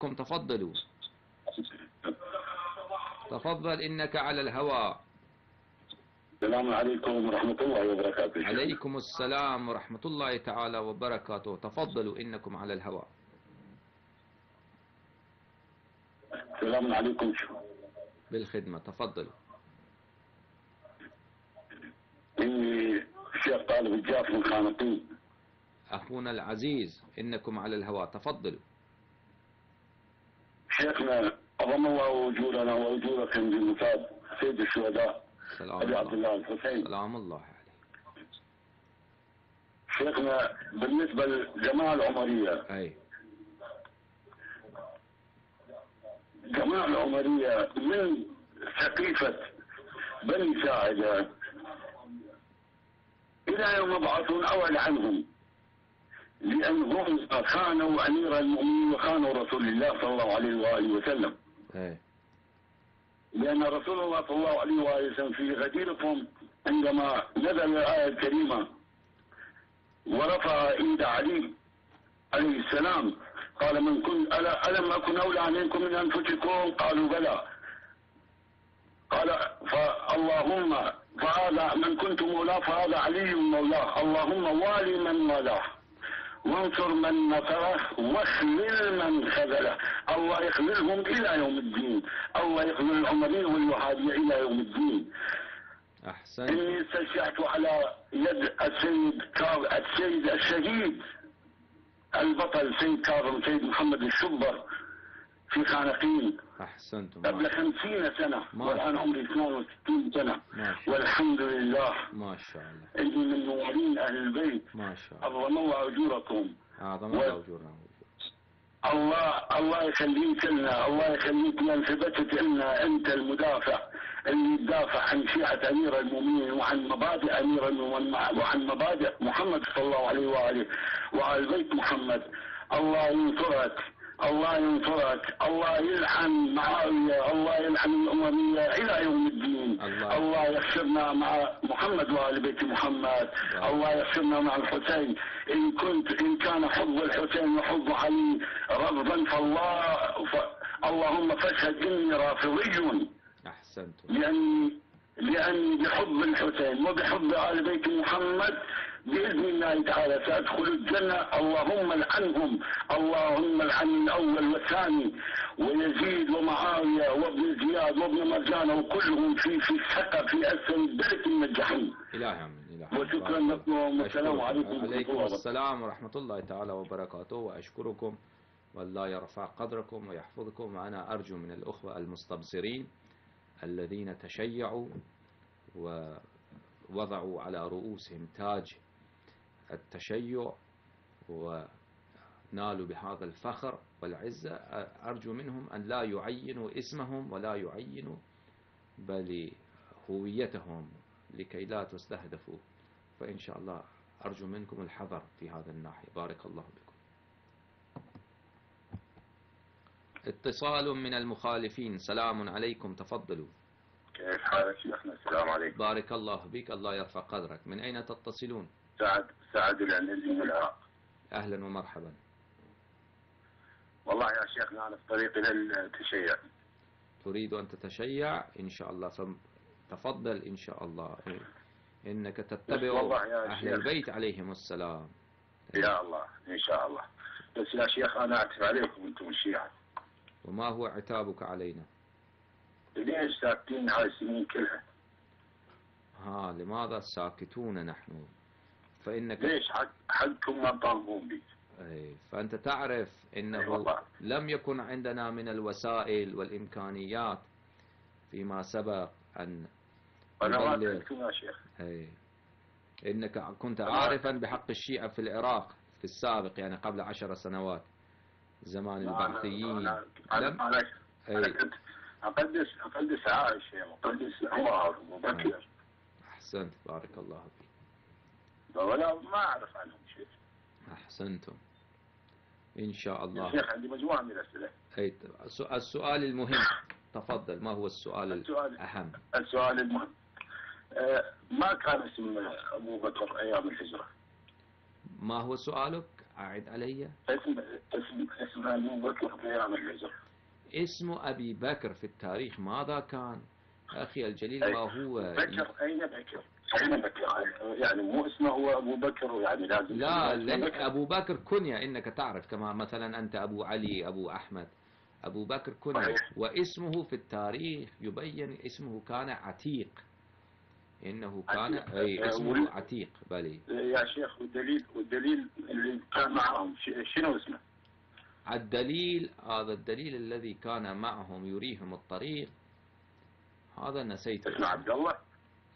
عليكم، تفضلوا. تفضل، إنك على الهواء. السلام عليكم ورحمة الله وبركاته. عليكم السلام ورحمة الله تعالى وبركاته. تفضلوا، إنكم على الهواء. السلام عليكم. بالخدمة، تفضلوا. إني الشيخ طالب الجاف من خانقين. أخونا العزيز، إنكم على الهواء، تفضلوا. شيخنا أضم الله وجودنا ووجودكم بمثاب سيد الشهداء أبي عبد الله الحسين. سلام الله عليه. شيخنا بالنسبة للجماعة العمرية، أي جماعة العمرية من سقيفة بني ساعدة إلى يوم يبعثون أول عنهم، لأنهم خانوا أمير المؤمنين وخانوا رسول الله صلى الله عليه وآله وسلم. لأن رسول الله صلى الله عليه وآله وسلم في غديركم عندما نزل الآية الكريمة ورفع إيد علي عليه السلام قال من كنت ألم أكن أولى منكم من أنفسكم؟ قالوا بلى. قال فاللهم فهذا من كنت مولاه فهذا علي مولاه، اللهم والي من والاه وانصر من نصره واخذل من خذله. الله يخذلهم الى يوم الدين، الله يخذل العمريين والوهابيه الى يوم الدين. احسنت. اني استشفعت على يد السيد الشهيد البطل سيد كاظم سيد محمد الشبر في خانقين. احسنتم. قبل 50 سنه والان عمري 62 سنه والحمد لله. ما شاء الله. اني من موالين اهل البيت. ما شاء الله. اعظم الله اجوركم. اعظم الله اجورنا. الله يخليك لنا، الله يخليك لنا، ثبتت لنا انت المدافع اللي يدافع عن شيعة امير المؤمنين وعن مبادئ امير المؤمنين وعن مبادئ محمد صلى الله عليه واله وعلى بيت محمد. الله ينصرك، الله ينصرك، الله يلعن معاوية، الله يلعن الأموية إلى يوم الدين. الله يحشرنا مع محمد وآل بيت محمد. الله يحشرنا مع الحسين. إن كان حب الحسين وحب علي رفضا اللهم فاشهد إني رافضي. أحسنتم. لأني بحب الحسين وبحب آل بيت محمد بإذن الله تعالى سأدخل الجنة. اللهم العنهم، اللهم العن الأول والثاني ويزيد ومعاوية وابن زياد وابن مرجانة وكلهم في السقف في أسفل درك من الجحيم. إلهي إلهي. وشكرا لكم والسلام عليكم. عليكم السلام ورحمة الله تعالى وبركاته، وأشكركم والله يرفع قدركم ويحفظكم. وأنا أرجو من الأخوة المستبصرين الذين تشيعوا ووضعوا على رؤوسهم تاج التشيع ونالوا بهذا الفخر والعزة، أرجو منهم أن لا يعينوا اسمهم ولا يعينوا بل هويتهم لكي لا تستهدفوا. فإن شاء الله أرجو منكم الحذر في هذا الناحية. بارك الله بكم. اتصال من المخالفين. سلام عليكم، تفضلوا. كيف حالك شيخنا؟ السلام عليكم. بارك الله بك، الله يرفع قدرك. من أين تتصلون؟ سعد العنزي من العراق. أهلا ومرحبا. والله يا شيخنا أنا في طريق إلى التشيع. تريد أن تتشيع إن شاء الله، تفضل إن شاء الله. إنك تتبع أهل البيت عليهم السلام. يا الله إن شاء الله. بس يا شيخ أنا أعتب عليكم أنتم الشيعة. وما هو عتابك علينا؟ ليش ساكتين هاي السنين كلها؟ لماذا ساكتون نحن؟ فإنك ليش حقكم ما طالبون بي؟ فأنت تعرف إنه لم يكن عندنا من الوسائل والإمكانيات فيما سبق أن نبلغ. يا شيخ إنك كنت عارفا بحق الشيعة في العراق في السابق، يعني قبل 10 سنوات زمان البعثيين. أنا كنت أقدس عائشة وأقدس عمر وبكر. أحسنت، بارك الله فيك. ولا ما أعرف عنهم شيء. أحسنتم إن شاء الله. يا شيخ عندي مجموعة من الأسئلة. السؤال المهم تفضل. ما هو السؤال الأهم؟ السؤال المهم ما كان اسم أبو بكر أيام الهجرة؟ ما هو سؤالك؟ أعد علي. اسم أبو بكر في أيام الهجرة. اسم أبي بكر في التاريخ ماذا كان؟ أخي الجليل، ما هو بكر أين بكر؟ أين بكر؟ يعني مو اسمه هو أبو بكر، يعني لازم لا أبو بكر كنية، إنك تعرف، كما مثلا أنت أبو علي، أبو أحمد. أبو بكر كنية، واسمه في التاريخ يبين اسمه كان عتيق. إنه كان أي اسمه عتيق. بلي يا شيخ، والدليل اللي كان معهم شنو اسمه؟ الدليل، هذا الدليل الذي كان معهم يريهم الطريق، هذا نسيت اسمه عبد الله.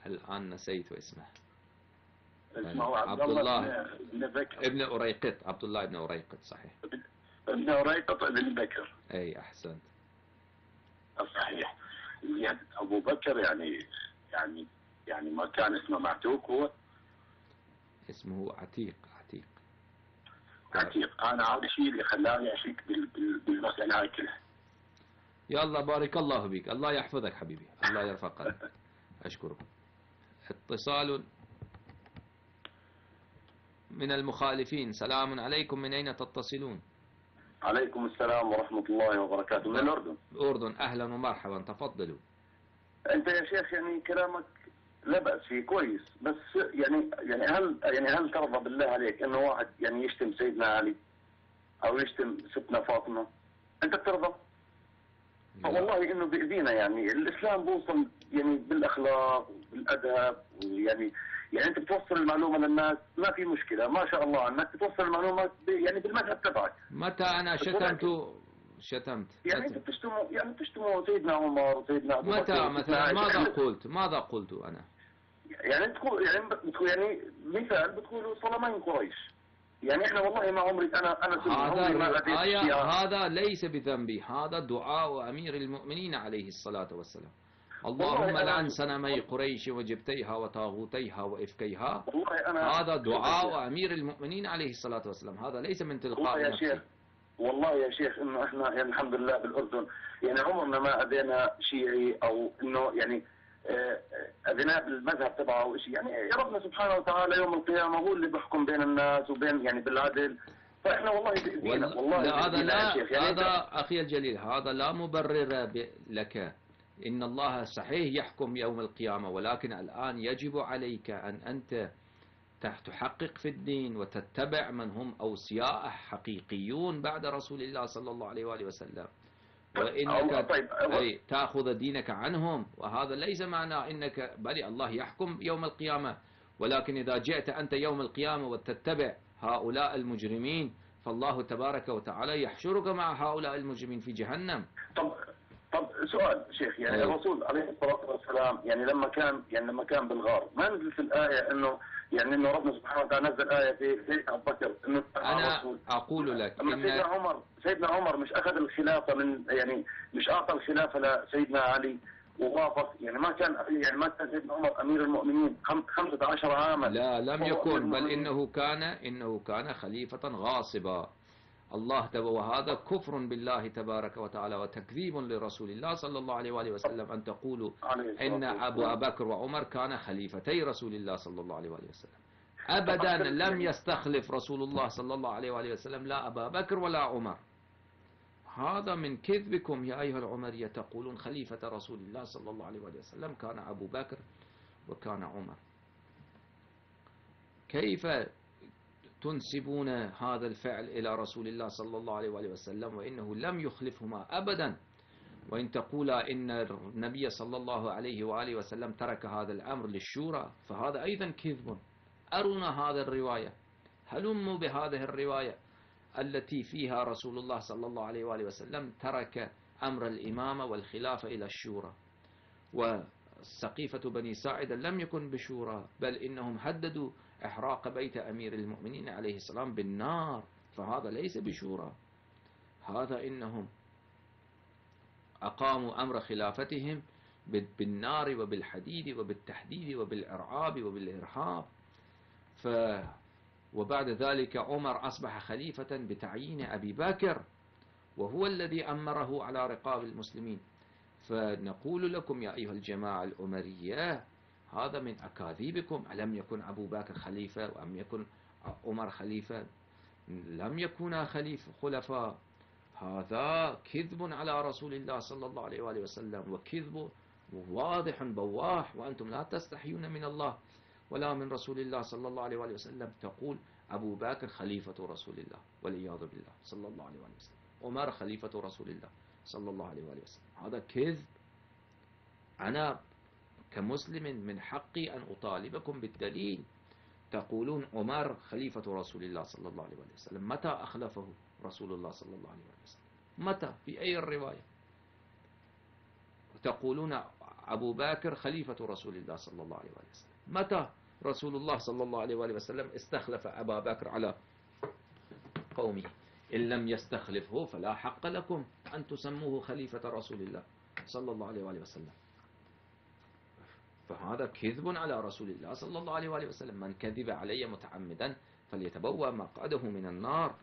الآن نسيت اسمه. اسمه عبد الله بن بكر ابن أريقط. عبد الله ابن أريقط، صحيح. ابن أريقط ابن بكر. أي أحسنت. صحيح. يعني أبو بكر يعني ما كان اسمه معتوق، هو اسمه عتيق. عتيق. أنا هذا الشيء اللي خلاني أشك بالمسألة هاي كلها. يلا بارك الله بك، الله يحفظك حبيبي، الله يرفع قدرك. أشكرك. اتصال من المخالفين. سلام عليكم، من أين تتصلون؟ عليكم السلام ورحمة الله وبركاته، من الأردن. الأردن، أهلا ومرحبا، تفضلوا. أنت يا شيخ يعني كلامك لا بأس فيه كويس، بس هل ترضى بالله عليك إنه واحد يعني يشتم سيدنا علي أو يشتم ستنا فاطمة؟ أنت بترضى؟ والله إنه بإيدينا، يعني الإسلام بوصل يعني بالأخلاق والأدب، يعني أنت بتوصل المعلومة للناس، ما في مشكلة، ما شاء الله أنك بتوصل المعلومات يعني بالمذهب تبعك. متى أنا شتمت؟ يعني أنت بتشتموا سيدنا عمر وسيدنا أبو بكر. متى ماذا قلت أنا؟ يعني يعني مثال بتقولوا صلمين قريش. يعني احنا والله ما عمري هذا ليس بذنبي، هذا دعاء أمير المؤمنين عليه الصلاة والسلام. اللهم لعن صنمي قريش وجبتيها وطاغوتيها وإفكيها. هذا دعاء أمير المؤمنين عليه الصلاة والسلام، هذا ليس من تلقاء نفسي. والله يا شيخ انه احنا يعني الحمد لله بالاردن يعني عمرنا ما اذينا شيعي او انه يعني اذيناه بالمذهب تبعه او شيء. يعني يا ربنا سبحانه وتعالى يوم القيامه هو اللي بيحكم بين الناس وبين يعني بالعدل. فاحنا والله بإيدينا والله هذا اخي الجليل، هذا لا مبرر لك. ان الله صحيح يحكم يوم القيامه، ولكن الان يجب عليك ان انت تحقق في الدين وتتبع من هم أوصياء حقيقيون بعد رسول الله صلى الله عليه وآله وسلم، وإنك تأخذ دينك عنهم. وهذا ليس معناه إنك بل الله يحكم يوم القيامة، ولكن إذا جئت أنت يوم القيامة وتتبع هؤلاء المجرمين، فالله تبارك وتعالى يحشرك مع هؤلاء المجرمين في جهنم. طب سؤال شيخ، يعني الرسول عليه الصلاة والسلام يعني لما كان بالغار ما نزلت الآية انه يعني انه ربنا سبحانه وتعالى نزل آية في ابو بكر انه انا اقول لك ان سيدنا عمر مش اخذ الخلافة من يعني مش اعطى الخلافة لسيدنا علي ووافق، يعني ما كان سيدنا عمر امير المؤمنين 15 عاما. لا لم يكن، بل انه كان خليفة غاصبا. وهذا كفر بالله تبارك وتعالى وتكذيب لرسول الله صلى الله عليه وآله وسلم أن تقولوا إن أبو بكر وعمر كان خليفتي رسول الله صلى الله عليه وآله وسلم. أبدا لم يستخلف رسول الله صلى الله عليه وآله وسلم لا أبا بكر ولا عمر. هذا من كذبكم يا أيها العمرية، تقولون خليفة رسول الله صلى الله عليه وآله وسلم كان أبو بكر وكان عمر. كيف تنسبون هذا الفعل إلى رسول الله صلى الله عليه وآله وسلم وإنه لم يخلفهما أبدا؟ وإن تقول إن النبي صلى الله عليه وآله وسلم ترك هذا الأمر للشورى، فهذا أيضا كذب. أرونا هذا الرواية، هلموا بهذه الرواية التي فيها رسول الله صلى الله عليه وآله وسلم ترك أمر الإمامة والخلافة إلى الشورى. وسقيفة بني ساعدة لم يكن بشورى، بل إنهم هددوا إحراق بيت أمير المؤمنين عليه السلام بالنار، فهذا ليس بشورى. هذا إنهم أقاموا أمر خلافتهم بالنار وبالحديد وبالتحديد وبالإرعاب وبالإرهاب. وبعد ذلك عمر أصبح خليفة بتعيين أبي بكر، وهو الذي أمره على رقاب المسلمين. فنقول لكم يا أيها الجماعة الأمرية، هذا من أكاذيبكم. ألم يكن أبو بكر خليفة وأم يكن عمر خليفة؟ لم يكونا خلفاء. هذا كذب على رسول الله صلى الله عليه وآله وسلم، وكذب واضح بواح، وأنتم لا تستحيون من الله ولا من رسول الله صلى الله عليه وآله وسلم. تقول أبو بكر خليفة رسول الله والعياذ بالله صلى الله عليه وآله وسلم، عمر خليفة رسول الله صلى الله عليه وآله وسلم. هذا كذب. أنا كمسلم من حقي أن أطالبكم بالدليل. تقولون عمر خليفة رسول الله صلى الله عليه وآله وسلم، متى أخلفه رسول الله صلى الله عليه وآله وسلم؟ متى؟ في أي الرواية؟ تقولون أبو بكر خليفة رسول الله صلى الله عليه وآله وسلم، متى رسول الله صلى الله عليه وآله وسلم استخلف أبا بكر على قومه؟ إن لم يستخلفه فلا حق لكم أن تسموه خليفة رسول الله صلى الله عليه وآله وسلم. فهذا كذب على رسول الله صلى الله عليه وآله وسلم. من كذب علي متعمدا فليتبوأ مقعده من النار.